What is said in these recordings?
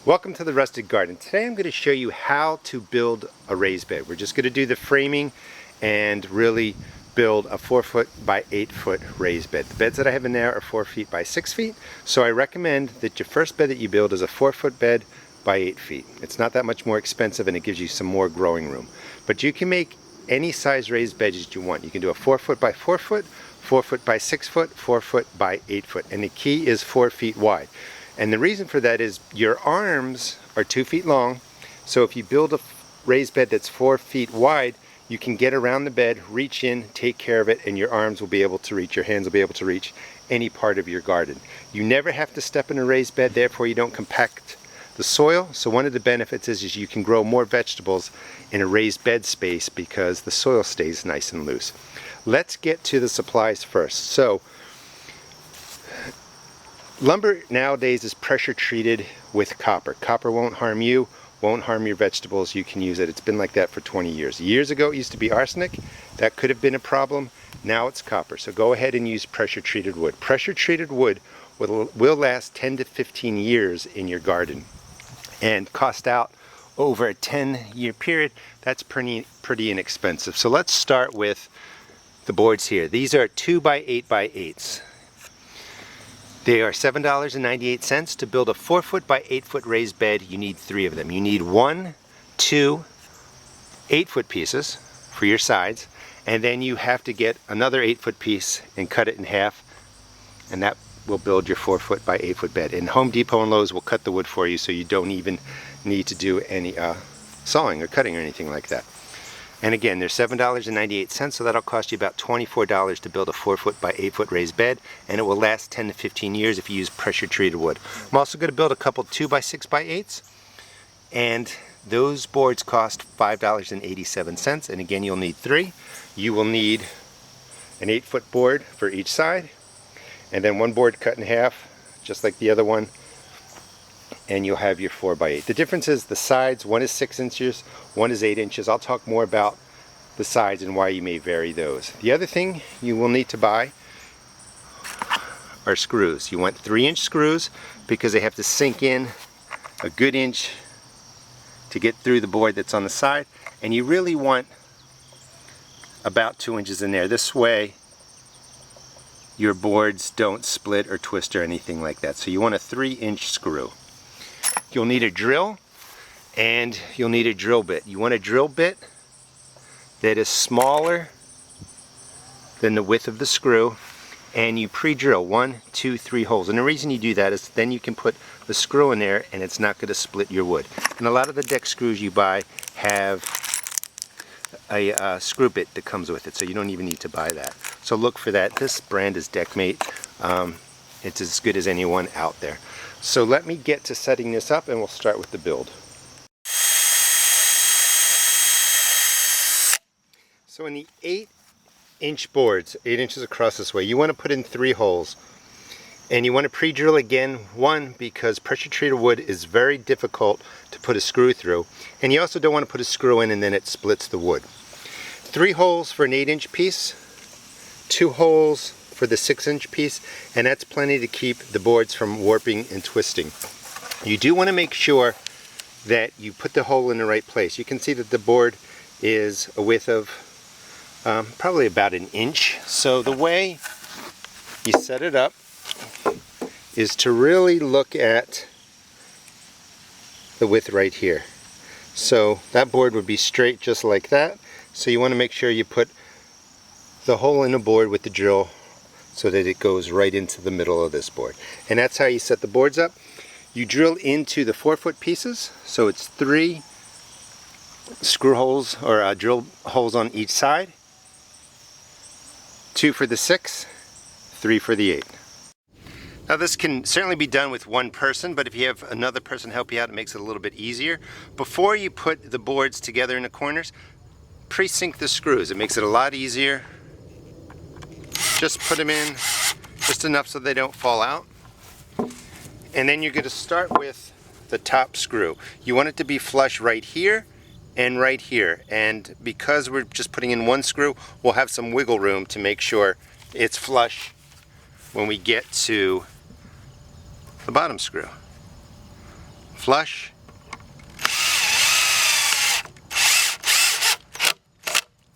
Welcome to the Rusted Garden. Today I'm going to show you how to build a raised bed. We're just going to do the framing and really build a 4-foot by 8-foot raised bed. The beds that I have in there are 4 feet by 6 feet, so I recommend that your first bed that you build is a 4-foot bed by 8 feet. It's not that much more expensive and it gives you some more growing room. But you can make any size raised bed that you want. You can do a 4-foot by 4 foot, 4-foot by 6 foot, 4-foot by 8 foot, and the key is 4 feet wide. And the reason for that is your arms are 2 feet long, so if you build a raised bed that's 4 feet wide, you can get around the bed, reach in, take care of it, and your arms will be able to reach, your hands will be able to reach any part of your garden. You never have to step in a raised bed, therefore you don't compact the soil. So one of the benefits is you can grow more vegetables in a raised bed space because the soil stays nice and loose. Let's get to the supplies first. So lumber nowadays is pressure treated with copper. Copper won't harm you, won't harm your vegetables. You can use it. It's been like that for 20 years. Years ago it used to be arsenic. That could have been a problem. Now it's copper. So go ahead and use pressure treated wood. Pressure treated wood will last 10 to 15 years in your garden and cost out over a 10-year period. That's pretty inexpensive. So let's start with the boards here. These are 2 by 8 by 8s. They are $7.98. To build a 4-foot by 8-foot raised bed, you need 3 of them. You need 1, 2 8-foot pieces for your sides, and then you have to get another 8-foot piece and cut it in half, and that will build your 4-foot by 8-foot bed. And Home Depot and Lowe's will cut the wood for you, so you don't even need to do any sawing or cutting or anything like that. And again, they're $7.98, so that'll cost you about $24 to build a 4-foot by 8-foot raised bed, and it will last 10 to 15 years if you use pressure treated wood. I'm also going to build a couple 2 by 6 by 8s, and those boards cost $5.87, and again you'll need 3. You will need an 8-foot board for each side, and then one board cut in half, just like the other one, and you'll have your 4 by 8. The difference is the sides, one is 6 inches, one is 8 inches. I'll talk more about the sides and why you may vary those. The other thing you will need to buy are screws. You want 3-inch screws because they have to sink in a good inch to get through the board that's on the side, and you really want about 2 inches in there. This way your boards don't split or twist or anything like that. So you want a 3-inch screw. You'll need a drill and you'll need a drill bit. You want a drill bit that is smaller than the width of the screw, and you pre-drill 1, 2, 3 holes. And the reason you do that is then you can put the screw in there and it's not going to split your wood. And a lot of the deck screws you buy have a screw bit that comes with it, so you don't even need to buy that. So look for that. This brand is Deckmate. It's as good as anyone out there. So let me get to setting this up and we'll start with the build. So in the 8-inch boards, 8 inches across this way, you want to put in 3 holes. And you want to pre-drill again, 1, because pressure treated wood is very difficult to put a screw through. And you also don't want to put a screw in and then it splits the wood. 3 holes for an 8-inch piece, 2 holes for the 6-inch piece, and that's plenty to keep the boards from warping and twisting. You do want to make sure that you put the hole in the right place. You can see that the board is a width of probably about 1 inch. So the way you set it up is to really look at the width right here. So that board would be straight just like that. So you want to make sure you put the hole in the board with the drill so that it goes right into the middle of this board. And that's how you set the boards up. You drill into the 4-foot pieces, so it's 3 screw holes or drill holes on each side, 2 for the 6, 3 for the 8. Now this can certainly be done with one person, but if you have another person help you out, it makes it a little bit easier. Before you put the boards together in the corners, pre-sink the screws. It makes it a lot easier. Just put them in just enough so they don't fall out. And then you're going to start with the top screw. You want it to be flush right here and right here. And because we're just putting in 1 screw, we'll have some wiggle room to make sure it's flush when we get to the bottom screw. flush.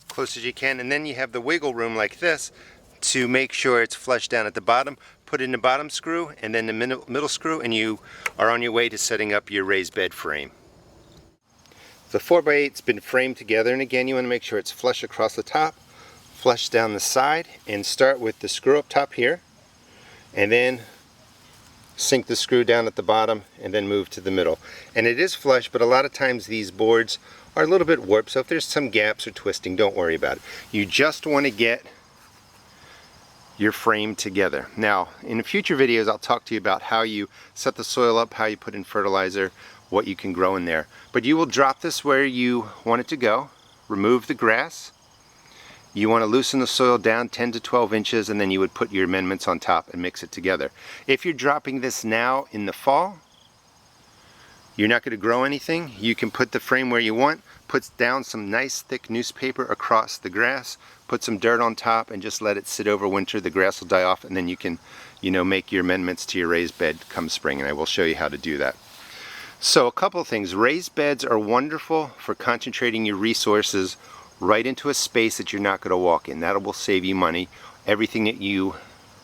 Close as you can, and then you have the wiggle room like this to make sure it's flush down at the bottom. Put in the bottom screw and then the middle screw, and you are on your way to setting up your raised bed frame. The 4x8's been framed together, and again you want to make sure it's flush across the top, flush down the side, and start with the screw up top here, and then sink the screw down at the bottom and then move to the middle. And it is flush, but a lot of times these boards are a little bit warped, so if there's some gaps or twisting, don't worry about it. You just want to get your frame together. Now, in future videos, I'll talk to you about how you set the soil up, how you put in fertilizer, what you can grow in there. But you will drop this where you want it to go, remove the grass. You want to loosen the soil down 10 to 12 inches, and then you would put your amendments on top and mix it together. If you're dropping this now in the fall, you're not going to grow anything. You can put the frame where you want, put down some nice thick newspaper across the grass, put some dirt on top, and just let it sit over winter. The grass will die off, and then you can, make your amendments to your raised bed come spring, and I will show you how to do that. So a couple of things. Raised beds are wonderful for concentrating your resources right into a space that you're not going to walk in. That will save you money. Everything that you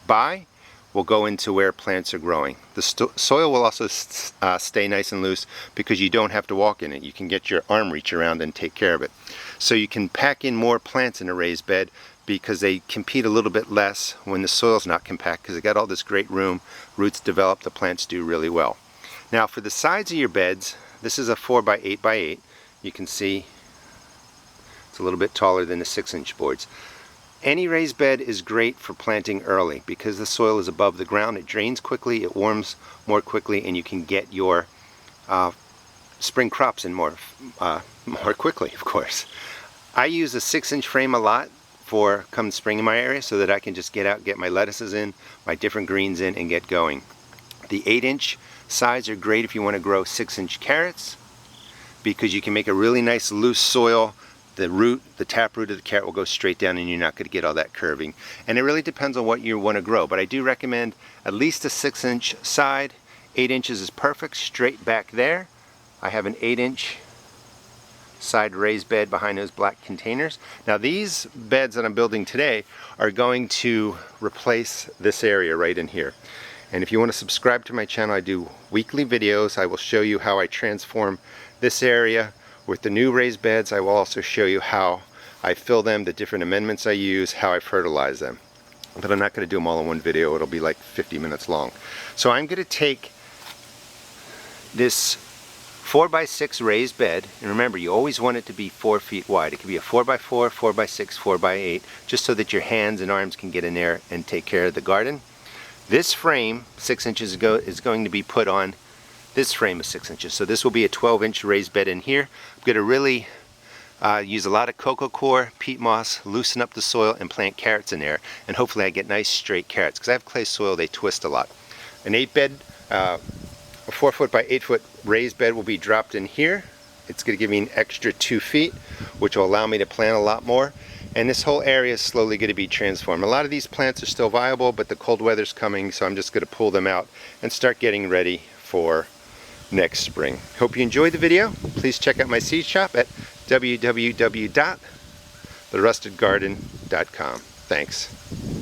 buy will go into where plants are growing. The soil will also stay nice and loose because you don't have to walk in it. You can get your arm reach around and take care of it. So you can pack in more plants in a raised bed because they compete a little bit less when the soil's not compact, because they got all this great room, roots develop, the plants do really well. Now for the sides of your beds, this is a 4x8x8. You can see it's a little bit taller than the 6-inch boards. Any raised bed is great for planting early because the soil is above the ground. It drains quickly, it warms more quickly, and you can get your spring crops in more quickly, of course. I use a 6-inch frame a lot for come spring in my area so that I can just get out, get my lettuces in, my different greens in, and get going. The 8-inch sides are great if you want to grow 6-inch carrots because you can make a really nice loose soil. The taproot of the carrot will go straight down, and you're not going to get all that curving. And it really depends on what you want to grow, but I do recommend at least a 6-inch side. 8 inches is perfect, straight back there. I have an 8-inch side raised bed behind those black containers. Now these beds that I'm building today are going to replace this area right in here. And if you want to subscribe to my channel, I do weekly videos. I will show you how I transform this area with the new raised beds. I will also show you how I fill them, the different amendments I use, how I fertilize them. But I'm not going to do them all in one video. It'll be like 50 minutes long. So I'm going to take this 4x6 raised bed, and remember, you always want it to be 4 feet wide. It could be a 4x4, 4x6, 4x8, just so that your hands and arms can get in there and take care of the garden. This frame, 6 inches ago, is going to be put on this frame is 6 inches. So this will be a 12-inch raised bed in here. I'm going to really use a lot of cocoa coir, peat moss, loosen up the soil, and plant carrots in there. And hopefully I get nice straight carrots. Because I have clay soil, they twist a lot. An 8-bed, a 4-foot by 8-foot raised bed will be dropped in here. It's going to give me an extra 2 feet, which will allow me to plant a lot more. And this whole area is slowly going to be transformed. A lot of these plants are still viable, but the cold weather's coming, so I'm just going to pull them out and start getting ready for next spring. Hope you enjoyed the video. Please check out my seed shop at www.therustedgarden.com. Thanks.